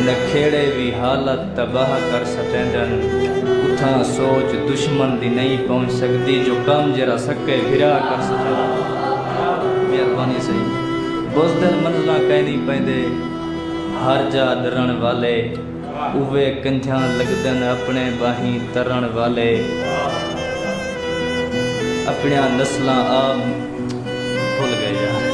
नखेड़े भी हालत तबाह कर सटेंदन उथा सोच दुश्मन दी नहीं पहुंच सकती जो कम जरा सके फिरा कर सटेंदन। मेहरबानी सही बुज़दिल मंज़िलां कहनी पैंदे हर जा डरण वाले उवे कंझां लगदन अपने बाहीं तरण वाले अपने नस्लां आप भूल गए यार।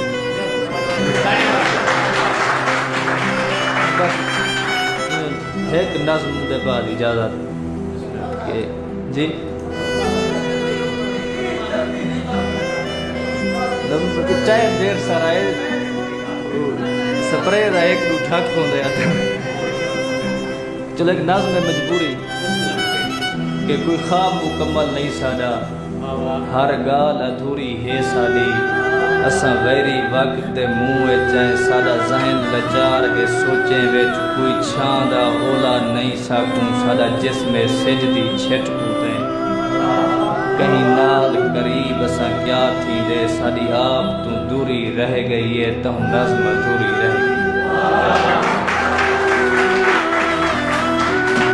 एक नज़्म के बाद इजाज़त के जी टाइम देर सारा स्प्रे का एक दो ठक होंगे चलो एक नज़्म में मजबूरी कि कोई ख्वाब मुकम्मल नहीं सादा हर गाल अधूरी है सादी असा वैरी वक्त दे मुँह चाहे सादा जहन लचार है सोचे विच कोई छां दा ओला नहीं साकूं सादा जिस्म सिजदी छिटकू ते कहीं नाल करीब असा क्या थी दे सादी आप तू दूरी रह गई है तहु नज़्म अधूरी रह